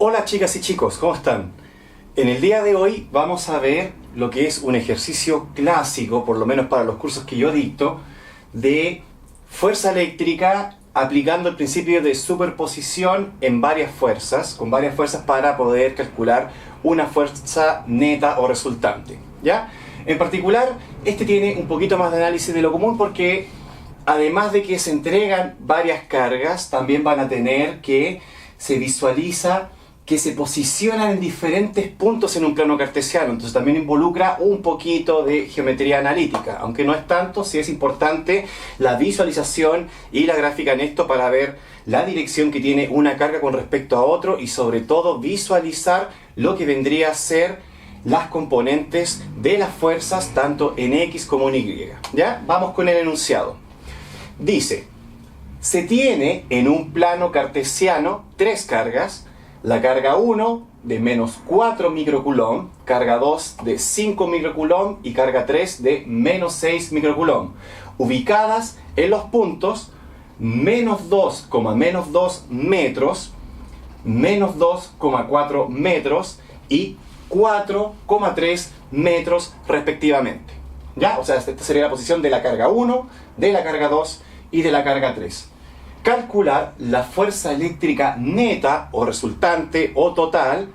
Hola chicas y chicos, ¿cómo están? En el día de hoy vamos a ver lo que es un ejercicio clásico, por lo menos para los cursos que yo dicto, de fuerza eléctrica aplicando el principio de superposición en varias fuerzas, con varias fuerzas para poder calcular una fuerza neta o resultante, ¿ya? En particular, este tiene un poquito más de análisis de lo común porque además de que se entregan varias cargas, también van a tener que se visualiza que se posicionan en diferentes puntos en un plano cartesiano, entonces también involucra un poquito de geometría analítica, aunque no es tanto, sí es importante la visualización y la gráfica en esto para ver la dirección que tiene una carga con respecto a otro y sobre todo visualizar lo que vendría a ser las componentes de las fuerzas tanto en X como en Y. ¿Ya? Vamos con el enunciado. Dice, se tiene en un plano cartesiano tres cargas. La carga 1 de menos 4 microcoulomb, carga 2 de 5 microcoulomb y carga 3 de menos 6 microcoulomb, ubicadas en los puntos menos 2,2 metros, menos 2,4 metros y 4,3 metros respectivamente. ¿Ya? O sea, esta sería la posición de la carga 1, de la carga 2 y de la carga 3. Calcular la fuerza eléctrica neta o resultante o total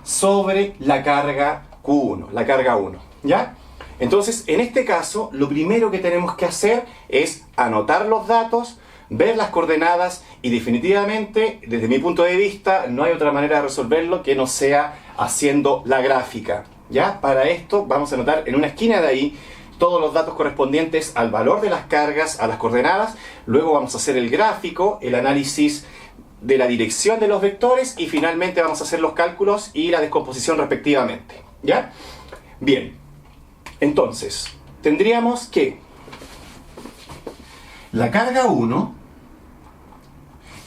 sobre la carga Q1, la carga 1, ¿ya? Entonces, en este caso, lo primero que tenemos que hacer es anotar los datos, ver las coordenadas y definitivamente, desde mi punto de vista, no hay otra manera de resolverlo que no sea haciendo la gráfica, ¿ya? Para esto vamos a anotar en una esquina de ahí todos los datos correspondientes al valor de las cargas, a las coordenadas. Luego vamos a hacer el gráfico, el análisis de la dirección de los vectores y finalmente vamos a hacer los cálculos y la descomposición respectivamente. ¿Ya? Bien. Entonces, tendríamos que la carga 1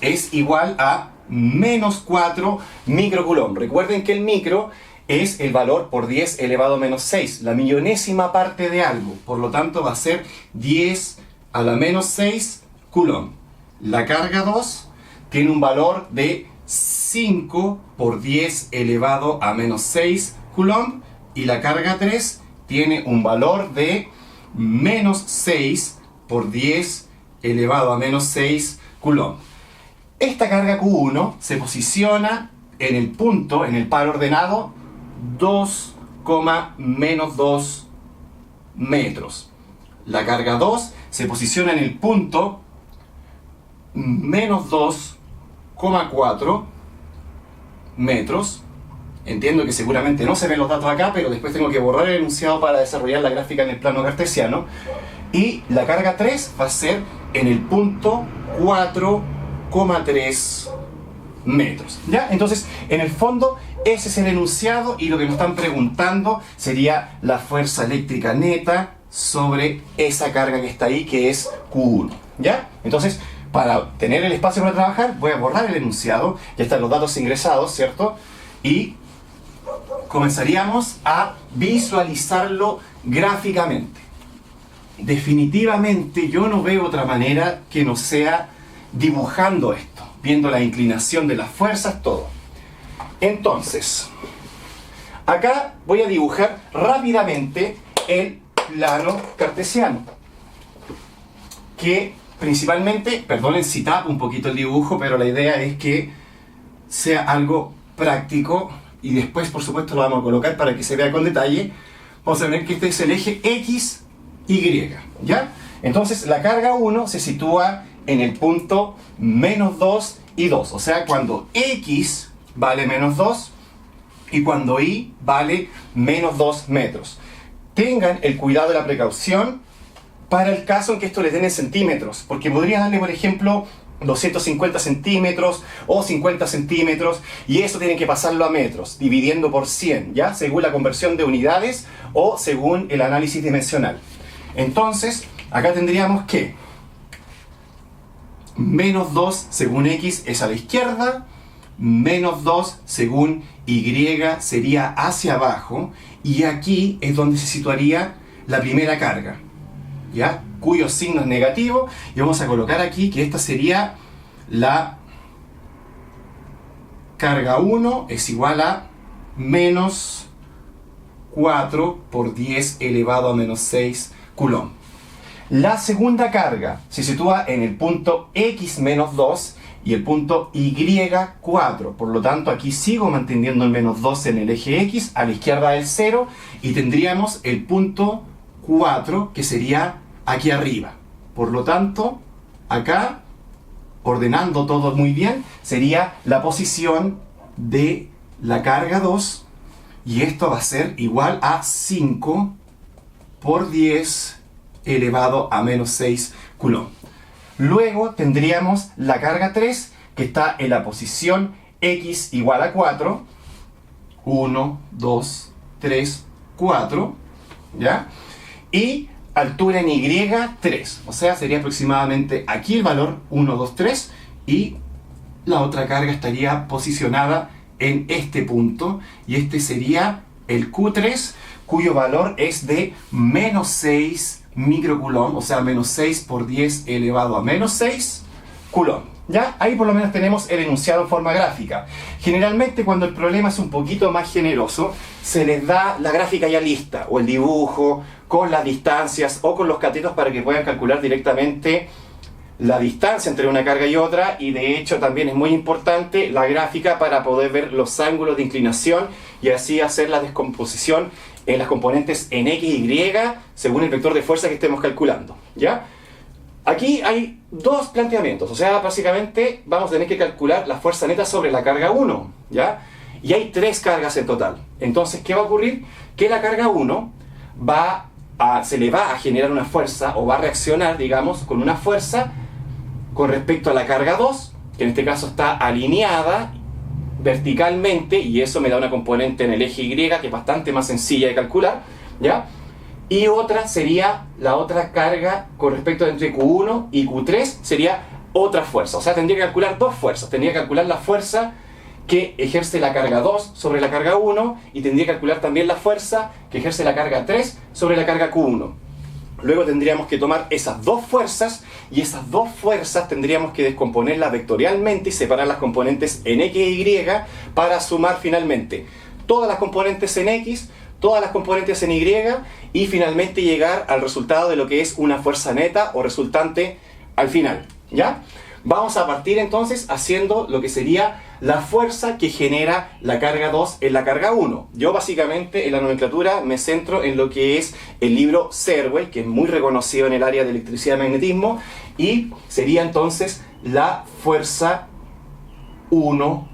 es igual a menos 4 microcoulomb. Recuerden que el micro es el valor por 10 elevado a menos 6, la millonésima parte de algo. Por lo tanto, va a ser 10 a la menos 6 coulomb. La carga 2 tiene un valor de 5 por 10 elevado a menos 6 coulomb. Y la carga 3 tiene un valor de menos 6 por 10 elevado a menos 6 coulomb. Esta carga Q1 se posiciona en el punto, en el par ordenado, 2, menos 2 metros. La carga 2 se posiciona en el punto menos 2,4 metros. Entiendo que seguramente no se ven los datos acá, pero después tengo que borrar el enunciado para desarrollar la gráfica en el plano cartesiano. Y la carga 3 va a ser en el punto 4,3 metros. ¿Ya? Entonces, en el fondo, ese es el enunciado y lo que nos están preguntando sería la fuerza eléctrica neta sobre esa carga que está ahí, que es Q1. ¿Ya? Entonces, para tener el espacio para trabajar, voy a borrar el enunciado. Ya están los datos ingresados, ¿cierto? Y comenzaríamos a visualizarlo gráficamente. Definitivamente yo no veo otra manera que no sea dibujando esto, viendo la inclinación de las fuerzas, todo. Entonces, acá voy a dibujar rápidamente el plano cartesiano, que principalmente, perdonen si tapo un poquito el dibujo, pero la idea es que sea algo práctico y después, por supuesto, lo vamos a colocar para que se vea con detalle. Vamos a ver que este es el eje X, Y, ¿ya? Entonces, la carga 1 se sitúa en el punto menos 2 y 2, o sea, cuando X vale menos 2 y cuando Y vale menos 2 metros. Tengan el cuidado de la precaución para el caso en que esto les den en centímetros, porque podría darle, por ejemplo, 250 centímetros o 50 centímetros y eso tienen que pasarlo a metros, dividiendo por 100, ¿ya? Según la conversión de unidades o según el análisis dimensional. Entonces, acá tendríamos que menos 2 según X es a la izquierda, menos 2 según Y sería hacia abajo, y aquí es donde se situaría la primera carga, ¿ya? Cuyo signo es negativo, y vamos a colocar aquí que esta sería la carga 1 es igual a menos 4 por 10 elevado a menos 6 coulomb. La segunda carga se sitúa en el punto X menos 2 y el punto Y4. Por lo tanto, aquí sigo manteniendo el menos 2 en el eje X, a la izquierda del 0, y tendríamos el punto 4, que sería aquí arriba. Por lo tanto, acá, ordenando todo muy bien, sería la posición de la carga 2, y esto va a ser igual a 5 por 10 elevado a menos 6 coulomb. Luego tendríamos la carga 3, que está en la posición X igual a 4. 1, 2, 3, 4. ¿Ya? Y altura en Y 3. O sea, sería aproximadamente aquí el valor 1, 2, 3. Y la otra carga estaría posicionada en este punto. Y este sería el Q3, cuyo valor es de menos 6 microcoulomb, o sea, menos 6 por 10 elevado a menos 6 coulomb. ¿Ya? Ahí por lo menos tenemos el enunciado en forma gráfica. Generalmente cuando el problema es un poquito más generoso, se les da la gráfica ya lista, o el dibujo, con las distancias, o con los catetos para que puedan calcular directamente la distancia entre una carga y otra, y de hecho también es muy importante la gráfica para poder ver los ángulos de inclinación y así hacer la descomposición en las componentes en X y Y según el vector de fuerza que estemos calculando. ¿Ya? Aquí hay dos planteamientos, o sea, básicamente vamos a tener que calcular la fuerza neta sobre la carga 1, ¿ya? Y hay 3 cargas en total. Entonces, ¿qué va a ocurrir? Que la carga 1 se le va a generar una fuerza, o va a reaccionar, digamos, con una fuerza con respecto a la carga 2, que en este caso está alineada verticalmente, y eso me da una componente en el eje Y que es bastante más sencilla de calcular, ¿ya? Y otra sería la otra carga con respecto entre Q1 y Q3, sería otra fuerza. O sea, tendría que calcular dos fuerzas. Tendría que calcular la fuerza que ejerce la carga 2 sobre la carga 1, y tendría que calcular también la fuerza que ejerce la carga 3 sobre la carga Q1. Luego tendríamos que tomar esas dos fuerzas, y esas dos fuerzas tendríamos que descomponerlas vectorialmente y separar las componentes en X e Y para sumar finalmente todas las componentes en X, todas las componentes en Y, y finalmente llegar al resultado de lo que es una fuerza neta o resultante al final. ¿Ya? Vamos a partir entonces haciendo lo que sería la fuerza que genera la carga 2 en la carga 1. Yo básicamente en la nomenclatura me centro en lo que es el libro Serway, que es muy reconocido en el área de electricidad y magnetismo, y sería entonces la fuerza 1,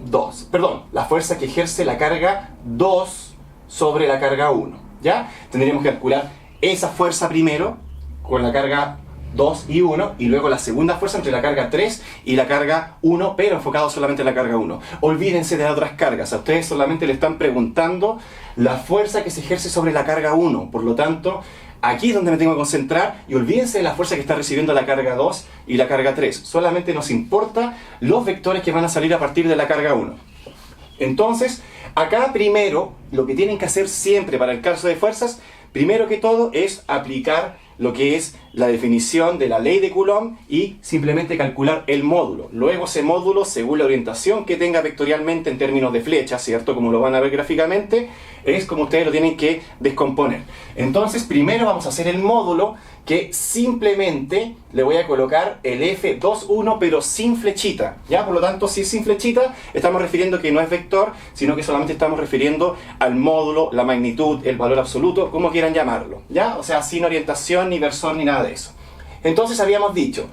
2. Perdón, la fuerza que ejerce la carga 2 sobre la carga 1. ¿Ya? Tendríamos que calcular esa fuerza primero con la carga 2 y 1, y luego la segunda fuerza entre la carga 3 y la carga 1, pero enfocado solamente en la carga 1. Olvídense de las otras cargas, a ustedes solamente le están preguntando la fuerza que se ejerce sobre la carga 1, por lo tanto, aquí es donde me tengo que concentrar, y olvídense de la fuerza que está recibiendo la carga 2 y la carga 3, solamente nos importa los vectores que van a salir a partir de la carga 1. Entonces, acá primero, lo que tienen que hacer siempre para el caso de fuerzas, primero que todo es aplicar lo que es la definición de la ley de Coulomb y simplemente calcular el módulo. Luego ese módulo, según la orientación que tenga vectorialmente en términos de flechas, ¿cierto? Como lo van a ver gráficamente, es como ustedes lo tienen que descomponer. Entonces, primero vamos a hacer el módulo, que simplemente le voy a colocar el F21, pero sin flechita, ¿ya? Por lo tanto, si es sin flechita, estamos refiriendo que no es vector, sino que solamente estamos refiriendo al módulo, la magnitud, el valor absoluto, como quieran llamarlo, ¿ya? O sea, sin orientación, ni versor, ni nada de eso. Entonces habíamos dicho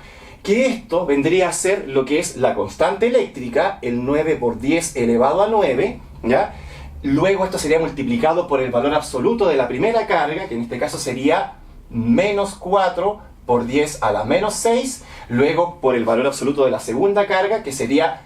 que esto vendría a ser lo que es la constante eléctrica, el 9 por 10 elevado a 9, ¿ya? Luego esto sería multiplicado por el valor absoluto de la primera carga, que en este caso sería menos 4 por 10 a la menos 6, luego por el valor absoluto de la segunda carga, que sería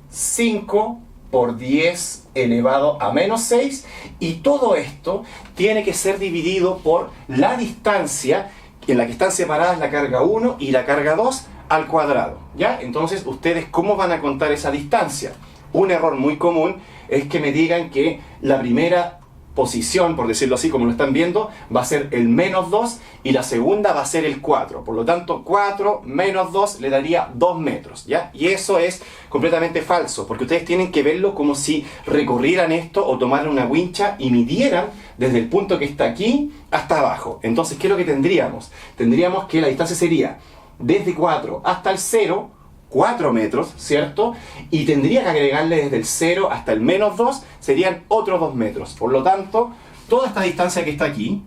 5 por 10 elevado a menos 6, y todo esto tiene que ser dividido por la distancia en la que están separadas la carga 1 y la carga 2 al cuadrado, ¿ya? Entonces, ¿ustedes cómo van a contar esa distancia? Un error muy común es que me digan que la primera posición, por decirlo así, como lo están viendo, va a ser el menos 2 y la segunda va a ser el 4. Por lo tanto, 4 menos 2 le daría 2 metros, ¿ya? Y eso es completamente falso, porque ustedes tienen que verlo como si recorrieran esto o tomaran una wincha y midieran desde el punto que está aquí hasta abajo. Entonces, ¿qué es lo que tendríamos? Tendríamos que la distancia sería desde 4 hasta el 0, 4 metros, ¿cierto? Y tendría que agregarle desde el 0 hasta el menos 2, serían otros 2 metros. Por lo tanto, toda esta distancia que está aquí,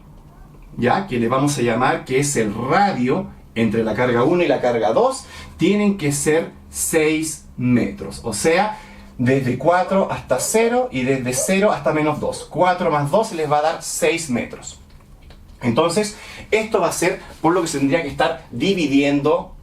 ya, que le vamos a llamar que es el radio entre la carga 1 y la carga 2, tienen que ser 6 metros. O sea, desde 4 hasta 0 y desde 0 hasta menos 2. 4 más 2 les va a dar 6 metros. Entonces, esto va a ser por lo que se tendría que estar dividiendo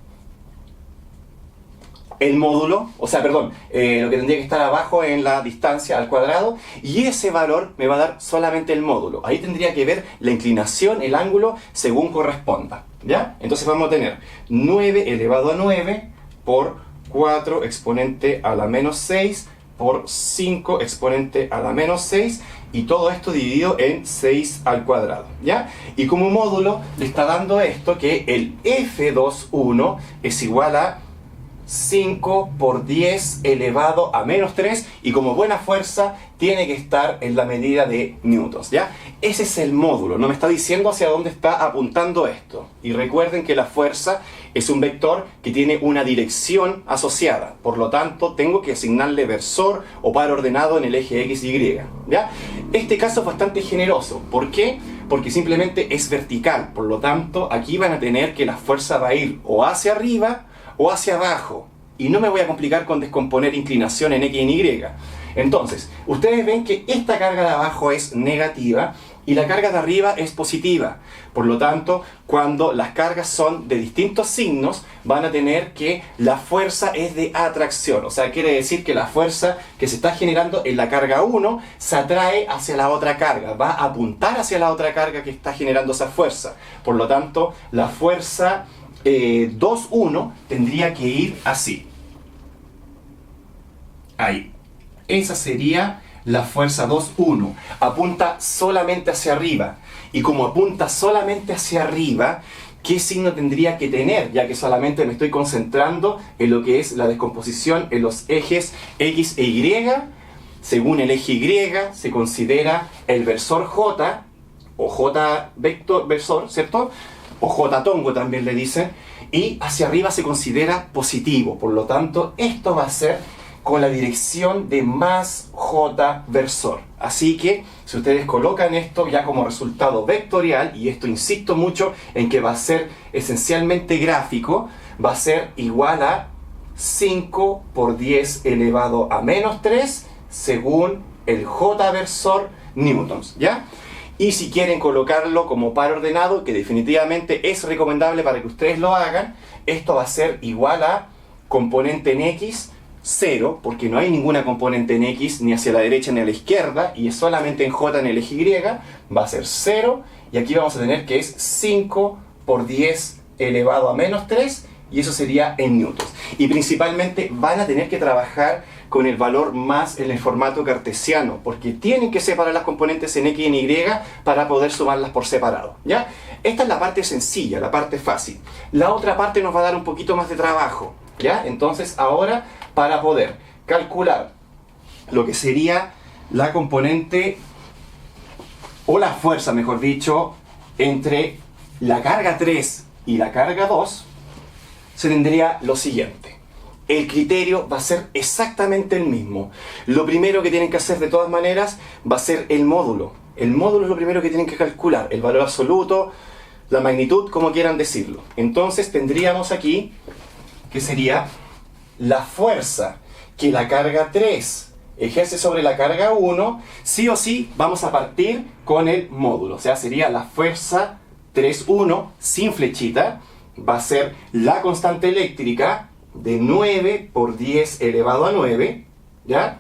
el módulo, o sea, perdón, lo que tendría que estar abajo en la distancia al cuadrado, y ese valor me va a dar solamente el módulo. Ahí tendría que ver la inclinación, el ángulo, según corresponda, ¿ya? Entonces vamos a tener 9 elevado a 9 por 4 exponente a la menos 6 por 5 exponente a la menos 6, y todo esto dividido en 6 al cuadrado, ¿ya? Y como módulo le está dando esto, que el F21 es igual a 5 por 10 elevado a menos 3, y como buena fuerza tiene que estar en la medida de newtons, ¿ya? Ese es el módulo, no me está diciendo hacia dónde está apuntando esto. Y recuerden que la fuerza es un vector que tiene una dirección asociada, por lo tanto tengo que asignarle versor o par ordenado en el eje X y Y, ¿ya? Este caso es bastante generoso. ¿Por qué? Porque simplemente es vertical, por lo tanto aquí van a tener que la fuerza va a ir o hacia arriba o hacia abajo, y no me voy a complicar con descomponer inclinación en X y en Y. Entonces, ustedes ven que esta carga de abajo es negativa y la carga de arriba es positiva. Por lo tanto, cuando las cargas son de distintos signos, van a tener que la fuerza es de atracción. O sea, quiere decir que la fuerza que se está generando en la carga 1 se atrae hacia la otra carga, va a apuntar hacia la otra carga que está generando esa fuerza. Por lo tanto, la fuerza 2,1 tendría que ir así. Ahí. Esa sería la fuerza 2,1. Apunta solamente hacia arriba. Y como apunta solamente hacia arriba, ¿qué signo tendría que tener? Ya que solamente me estoy concentrando en lo que es la descomposición en los ejes X e Y. Según el eje Y se considera el versor J, o J vector versor, ¿cierto? O J tongo también le dicen, y hacia arriba se considera positivo. Por lo tanto, esto va a ser con la dirección de más J versor. Así que, si ustedes colocan esto ya como resultado vectorial, y esto insisto mucho en que va a ser esencialmente gráfico, va a ser igual a 5 por 10 elevado a menos 3, según el J versor newtons, ¿ya? Y si quieren colocarlo como par ordenado, que definitivamente es recomendable para que ustedes lo hagan, esto va a ser igual a componente en X 0, porque no hay ninguna componente en X ni hacia la derecha ni a la izquierda, y es solamente en J en el eje Y, va a ser 0, y aquí vamos a tener que es 5 por 10 elevado a menos 3, y eso sería en newtons. Y principalmente van a tener que trabajar con el valor más en el formato cartesiano, porque tienen que separar las componentes en X y en Y para poder sumarlas por separado, ¿ya? Esta es la parte sencilla, la parte fácil. La otra parte nos va a dar un poquito más de trabajo, ¿ya? Entonces ahora, para poder calcular lo que sería la componente, o la fuerza, mejor dicho, entre la carga 3 y la carga 2, se tendría lo siguiente. El criterio va a ser exactamente el mismo. Lo primero que tienen que hacer de todas maneras va a ser el módulo. El módulo es lo primero que tienen que calcular, el valor absoluto, la magnitud, como quieran decirlo. Entonces tendríamos aquí que sería la fuerza que la carga 3 ejerce sobre la carga 1, sí o sí vamos a partir con el módulo. O sea, sería la fuerza 3,1 sin flechita, va a ser la constante eléctrica de 9 por 10 elevado a 9, ¿ya?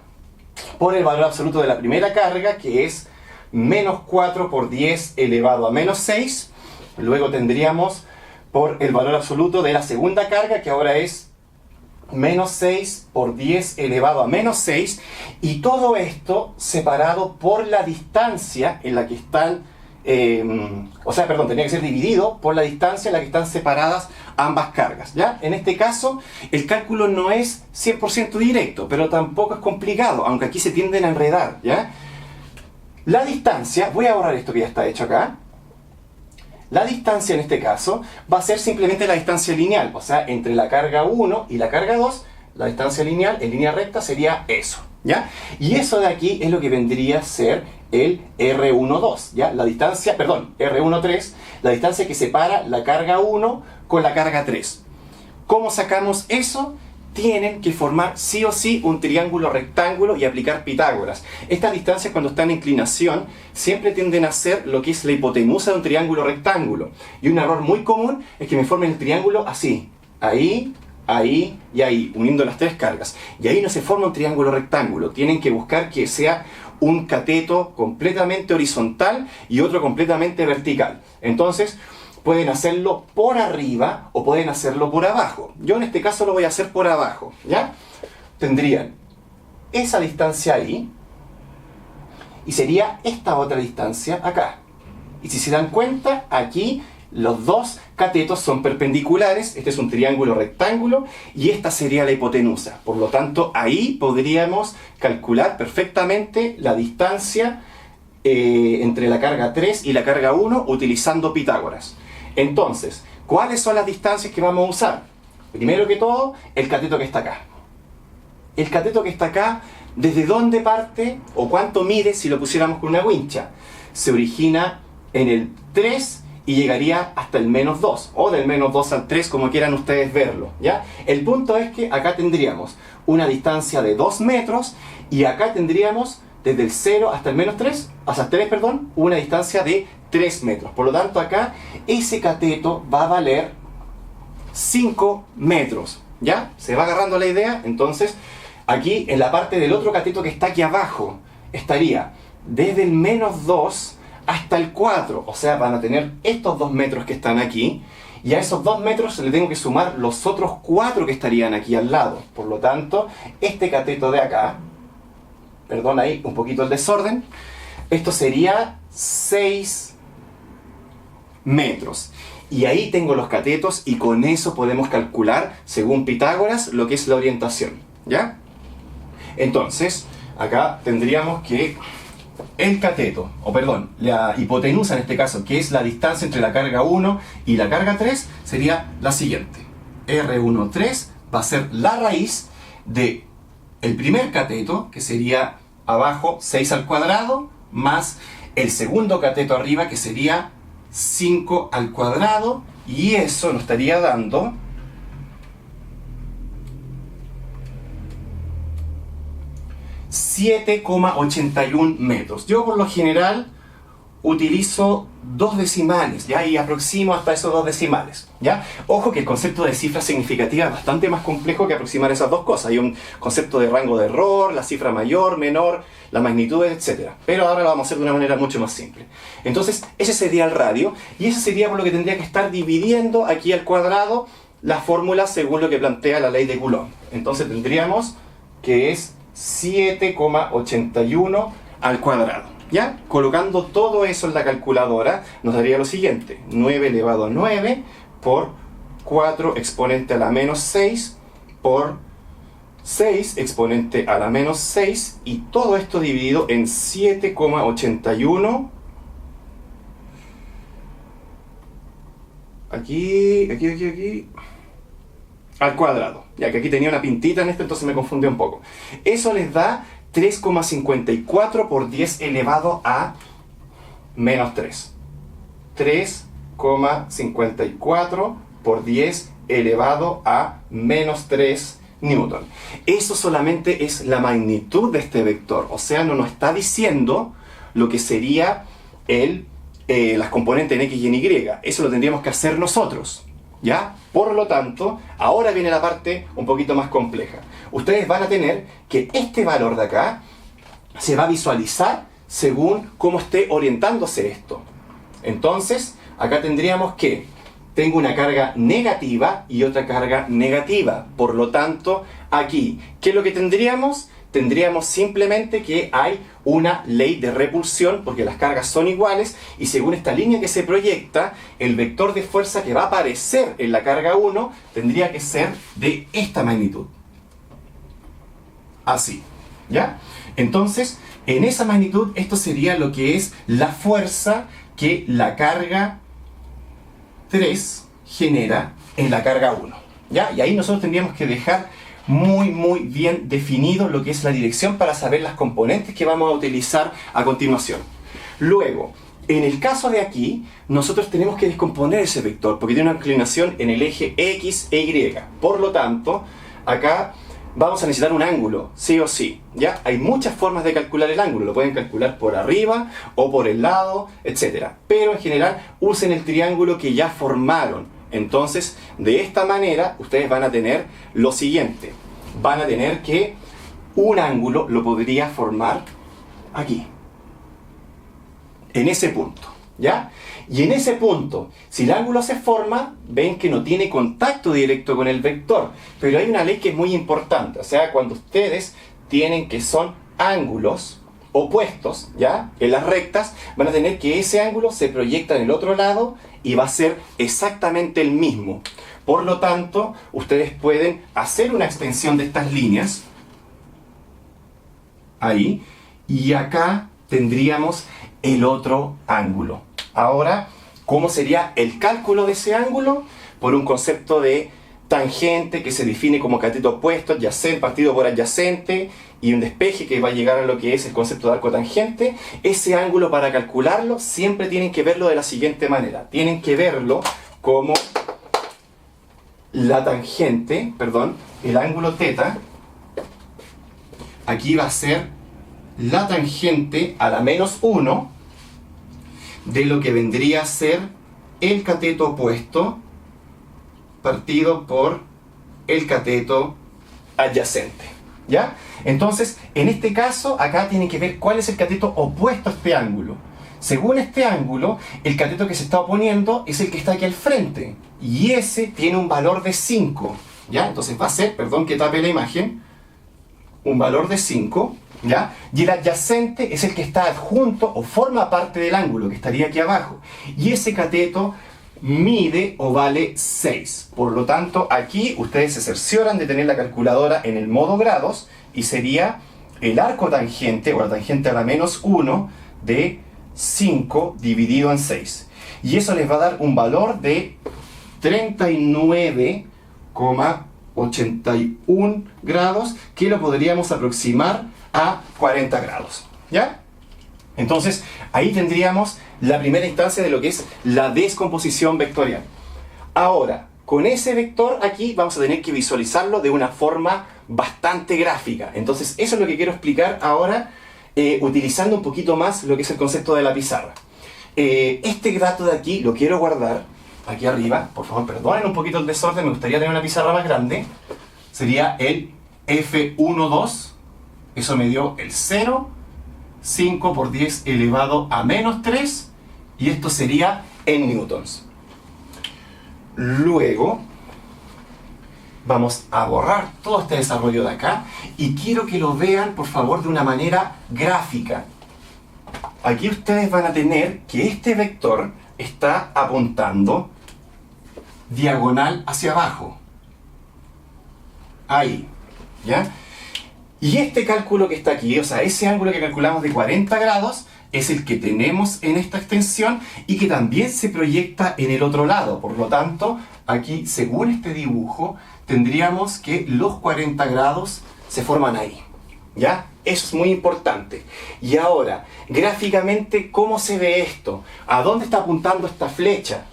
Por el valor absoluto de la primera carga, que es menos 4 por 10 elevado a menos 6. Luego tendríamos por el valor absoluto de la segunda carga, que ahora es menos 6 por 10 elevado a menos 6, y todo esto separado por la distancia en la que están, tenía que ser dividido por la distancia en la que están separadas ambas cargas, ¿ya? En este caso, el cálculo no es 100% directo, pero tampoco es complicado, aunque aquí se tienden a enredar, ¿ya? La distancia, voy a borrar esto que ya está hecho acá. La distancia en este caso va a ser simplemente la distancia lineal, o sea, entre la carga 1 y la carga 2, la distancia lineal en línea recta sería eso, ¿ya? Y eso de aquí es lo que vendría a ser el R12, ¿ya? La distancia, perdón, R13, la distancia que separa la carga 1 con la carga 3. ¿Cómo sacamos eso? Tienen que formar sí o sí un triángulo rectángulo y aplicar Pitágoras. Estas distancias, cuando están en inclinación, siempre tienden a ser lo que es la hipotenusa de un triángulo rectángulo. Y un error muy común es que me formen el triángulo así, ahí, ahí y ahí, uniendo las tres cargas. Y ahí no se forma un triángulo rectángulo. Tienen que buscar que sea un cateto completamente horizontal y otro completamente vertical. Entonces, pueden hacerlo por arriba o pueden hacerlo por abajo. Yo en este caso lo voy a hacer por abajo, ¿ya? Tendrían esa distancia ahí y sería esta otra distancia acá. Y si se dan cuenta, aquí los dos catetos son perpendiculares. Este es un triángulo rectángulo y esta sería la hipotenusa. Por lo tanto, ahí podríamos calcular perfectamente la distancia entre la carga 3 y la carga 1 utilizando Pitágoras. Entonces, ¿cuáles son las distancias que vamos a usar? Primero que todo, el cateto que está acá. El cateto que está acá, ¿desde dónde parte o cuánto mide si lo pusiéramos con una wincha? Se origina en el 3 y llegaría hasta el menos 2, o del menos 2 al 3, como quieran ustedes verlo, ¿ya? El punto es que acá tendríamos una distancia de 2 metros y acá tendríamos desde el 0 hasta el menos 3, hasta el 3, perdón, una distancia de 3 metros. Por lo tanto, acá ese cateto va a valer 5 metros. ¿Ya? ¿Se va agarrando la idea? Entonces, aquí en la parte del otro cateto que está aquí abajo, estaría desde el menos 2 hasta el 4. O sea, van a tener estos 2 metros que están aquí. Y a esos 2 metros le tengo que sumar los otros 4 que estarían aquí al lado. Por lo tanto, este cateto de acá, perdón ahí un poquito el desorden, esto sería 6 metros. Y ahí tengo los catetos y con eso podemos calcular, según Pitágoras, lo que es la orientación. ¿Ya? Entonces, acá tendríamos que el cateto, o perdón, la hipotenusa en este caso, que es la distancia entre la carga 1 y la carga 3, sería la siguiente. R13 va a ser la raíz de el primer cateto, que sería abajo 6 al cuadrado, más el segundo cateto arriba, que sería 5 al cuadrado, y eso nos estaría dando 7,81 metros. Yo por lo general utilizo 2 decimales, ¿ya? Y aproximo hasta esos 2 decimales, ¿ya? Ojo que el concepto de cifra significativa es bastante más complejo que aproximar esas dos cosas. Hay un concepto de rango de error, la cifra mayor, menor, la magnitud, etc. Pero ahora lo vamos a hacer de una manera mucho más simple. Entonces, ese sería el radio, y ese sería por lo que tendría que estar dividiendo aquí al cuadrado la fórmula según lo que plantea la ley de Coulomb. Entonces tendríamos que es 7,81 al cuadrado. ¿Ya? Colocando todo eso en la calculadora nos daría lo siguiente: 9 elevado a 9 por 4 exponente a la menos 6 por 6 exponente a la menos 6, y todo esto dividido en 7,81 aquí al cuadrado. Ya que aquí tenía una pintita en esto, entonces me confundí un poco. Eso les da 3,54 por 10 elevado a menos 3. 3,54 por 10 elevado a menos 3 newton. Eso solamente es la magnitud de este vector. O sea, no nos está diciendo lo que sería las componentes en X y en Y. Eso lo tendríamos que hacer nosotros. ¿Ya? Por lo tanto, ahora viene la parte un poquito más compleja. Ustedes van a tener que este valor de acá se va a visualizar según cómo esté orientándose esto. Entonces, acá tendríamos que tengo una carga negativa y otra carga negativa. Por lo tanto, aquí, ¿qué es lo que tendríamos? Tendríamos simplemente que hay una ley de repulsión porque las cargas son iguales y según esta línea que se proyecta, el vector de fuerza que va a aparecer en la carga 1 tendría que ser de esta magnitud. Así, ¿ya? Entonces, en esa magnitud, esto sería lo que es la fuerza que la carga 3 genera en la carga 1, ¿ya? Y ahí nosotros tendríamos que dejar muy bien definido lo que es la dirección para saber las componentes que vamos a utilizar a continuación. Luego, en el caso de aquí, nosotros tenemos que descomponer ese vector porque tiene una inclinación en el eje X e Y. Por lo tanto, acá vamos a necesitar un ángulo, sí o sí, ¿ya? Hay muchas formas de calcular el ángulo, lo pueden calcular por arriba o por el lado, etc. Pero en general usen el triángulo que ya formaron. Entonces, de esta manera, ustedes van a tener lo siguiente. Van a tener que un ángulo lo podría formar aquí, en ese punto, ¿ya? Y en ese punto, si el ángulo se forma, ven que no tiene contacto directo con el vector. Pero hay una ley que es muy importante. O sea, cuando ustedes tienen que son ángulos opuestos, ¿ya? En las rectas, van a tener que ese ángulo se proyecta en el otro lado y va a ser exactamente el mismo. Por lo tanto, ustedes pueden hacer una extensión de estas líneas. Ahí. Y acá tendríamos el otro ángulo. Ahora, ¿cómo sería el cálculo de ese ángulo? Por un concepto de tangente que se define como cateto opuesto, adyacente, partido por adyacente, y un despeje que va a llegar a lo que es el concepto de arco tangente. Ese ángulo, para calcularlo, siempre tienen que verlo de la siguiente manera. Tienen que verlo como la tangente, el ángulo θ. Aquí va a ser la tangente a la menos 1 de lo que vendría a ser el cateto opuesto partido por el cateto adyacente, ¿ya? Entonces, en este caso, acá tienen que ver cuál es el cateto opuesto a este ángulo. Según este ángulo, el cateto que se está oponiendo es el que está aquí al frente. Y ese tiene un valor de 5, ¿ya? Entonces va a ser, perdón que tape la imagen, un valor de 5, ¿ya? Y el adyacente es el que está adjunto o forma parte del ángulo, que estaría aquí abajo. Y ese cateto mide o vale 6. Por lo tanto, aquí ustedes se cercioran de tener la calculadora en el modo grados y sería el arco tangente o la tangente a la menos 1 de 5 dividido en 6. Y eso les va a dar un valor de 39,81 grados, que lo podríamos aproximar a 40 grados, ¿ya? Entonces, ahí tendríamos la primera instancia de lo que es la descomposición vectorial. Ahora, con ese vector aquí vamos a tener que visualizarlo de una forma bastante gráfica. Entonces, eso es lo que quiero explicar ahora, utilizando un poquito más lo que es el concepto de la pizarra. Este dato de aquí lo quiero guardar aquí arriba. Por favor, perdonen un poquito el desorden, me gustaría tener una pizarra más grande. Sería el F12, eso me dio el 0, 5 por 10 elevado a menos 3, y esto sería en newtons. Luego vamos a borrar todo este desarrollo de acá y quiero que lo vean, por favor, de una manera gráfica. Aquí ustedes van a tener que este vector está apuntando diagonal hacia abajo. Ahí, ¿ya? Y este cálculo que está aquí, o sea, ese ángulo que calculamos de 40 grados, es el que tenemos en esta extensión y que también se proyecta en el otro lado. Por lo tanto, aquí, según este dibujo, tendríamos que los 40 grados se forman ahí, ¿ya? Eso es muy importante. Y ahora, gráficamente, ¿cómo se ve esto? ¿A dónde está apuntando esta flecha?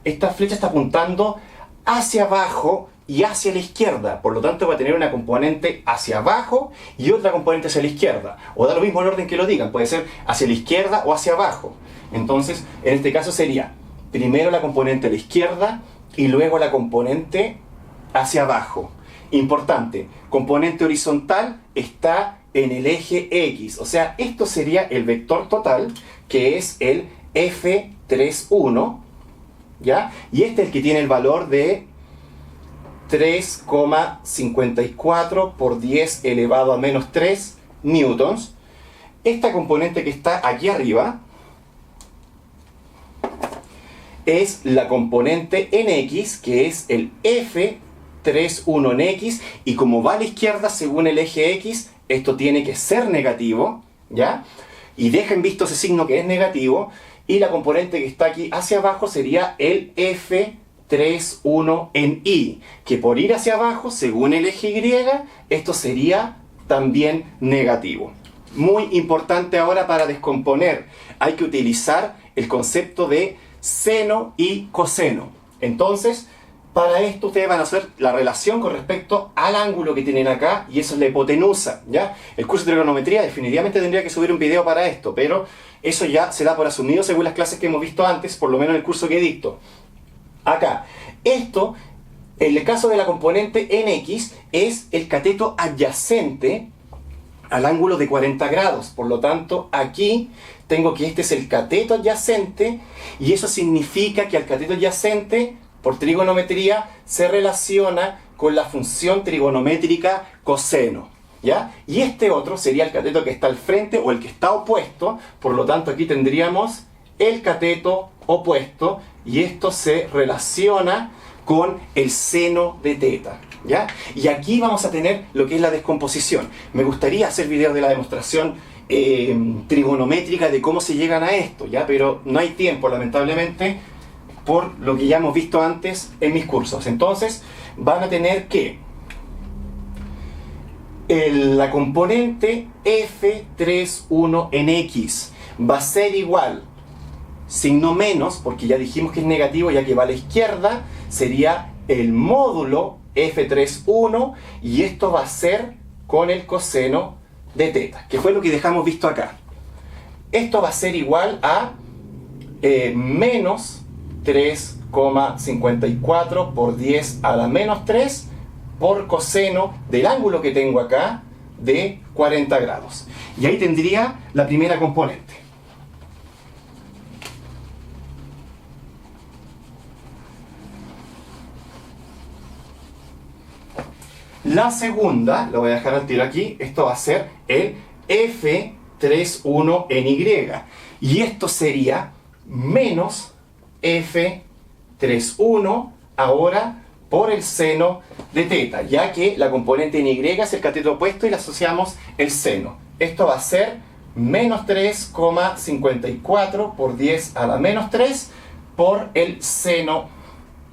Esta flecha está apuntando hacia abajo y hacia la izquierda. Por lo tanto, va a tener una componente hacia abajo y otra componente hacia la izquierda. O da lo mismo el orden que lo digan. Puede ser hacia la izquierda o hacia abajo. Entonces, en este caso sería primero la componente a la izquierda y luego la componente hacia abajo. Importante, componente horizontal está en el eje X. O sea, esto sería el vector total, que es el F31, ¿ya? Y este es el que tiene el valor de 3,54 por 10 elevado a menos 3 newtons. Esta componente que está aquí arriba es la componente en X, que es el F31 en X, y como va a la izquierda según el eje X, esto tiene que ser negativo, ¿ya? Y dejen visto ese signo que es negativo, y la componente que está aquí hacia abajo sería el F31 en Y, que por ir hacia abajo, según el eje Y, esto sería también negativo. Muy importante ahora para descomponer, hay que utilizar el concepto de seno y coseno. Entonces, para esto ustedes van a hacer la relación con respecto al ángulo que tienen acá, y eso es la hipotenusa, ¿ya? El curso de trigonometría definitivamente tendría que subir un video para esto, pero eso ya se da por asumido según las clases que hemos visto antes, por lo menos en el curso que dicto. Acá, esto, en el caso de la componente en X, es el cateto adyacente al ángulo de 40 grados. Por lo tanto, aquí tengo que este es el cateto adyacente, y eso significa que al cateto adyacente, por trigonometría, se relaciona con la función trigonométrica coseno, ¿ya? Y este otro sería el cateto que está al frente o el que está opuesto. Por lo tanto, aquí tendríamos el cateto opuesto, y esto se relaciona con el seno de teta, ¿ya? Y aquí vamos a tener lo que es la descomposición. Me gustaría hacer videos de la demostración trigonométrica de cómo se llegan a esto, ¿ya? Pero no hay tiempo, lamentablemente, por lo que ya hemos visto antes en mis cursos. Entonces, van a tener que la componente F31 en X va a ser igual, signo menos, porque ya dijimos que es negativo, ya que va a la izquierda, sería el módulo F31, y esto va a ser con el coseno de teta, que fue lo que dejamos visto acá. Esto va a ser igual a menos 3,54 por 10 a la menos 3 por coseno del ángulo que tengo acá de 40 grados. Y ahí tendría la primera componente. La segunda, lo voy a dejar al tiro aquí, esto va a ser el F31 en Y. Y esto sería menos F31 ahora por el seno de teta, ya que la componente en Y es el cateto opuesto y le asociamos el seno. Esto va a ser menos 3,54 por 10 a la menos 3 por el seno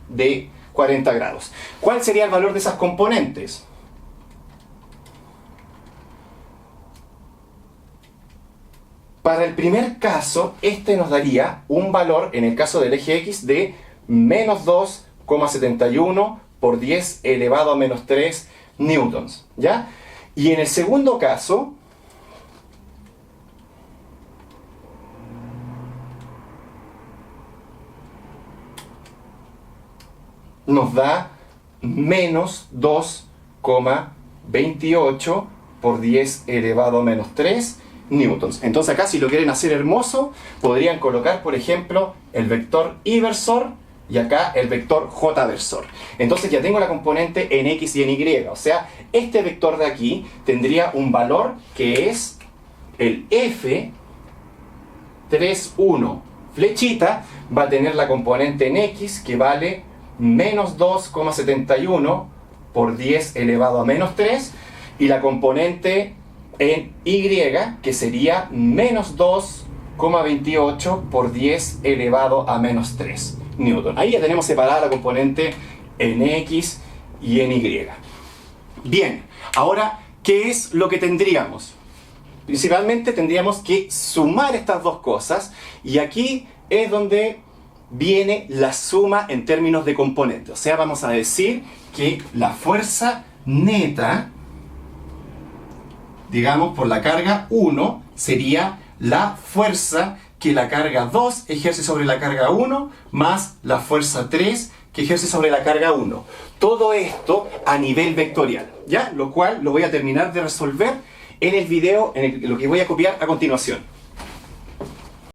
de 40 grados. ¿Cuál sería el valor de esas componentes? Para el primer caso, este nos daría un valor, en el caso del eje X, de menos 2,71 por 10 elevado a menos 3 newtons, ¿ya? Y en el segundo caso, nos da menos 2,28 por 10 elevado a menos 3 newtons. Entonces acá, si lo quieren hacer hermoso, podrían colocar, por ejemplo, el vector Y versor y acá el vector J versor. Entonces ya tengo la componente en X y en Y. O sea, este vector de aquí tendría un valor que es el F31 flechita, va a tener la componente en X que vale menos 2,71 por 10 elevado a menos 3, y la componente en Y, que sería menos 2,28 por 10 elevado a menos 3 newton. Ahí ya tenemos separada la componente en X y en Y. Bien, ahora, ¿qué es lo que tendríamos? Principalmente tendríamos que sumar estas dos cosas, y aquí es donde viene la suma en términos de componentes. O sea, vamos a decir que la fuerza neta, digamos, por la carga 1, sería la fuerza que la carga 2 ejerce sobre la carga 1, más la fuerza 3 que ejerce sobre la carga 1. Todo esto a nivel vectorial, ¿ya? Lo cual lo voy a terminar de resolver en el video, lo que voy a copiar a continuación.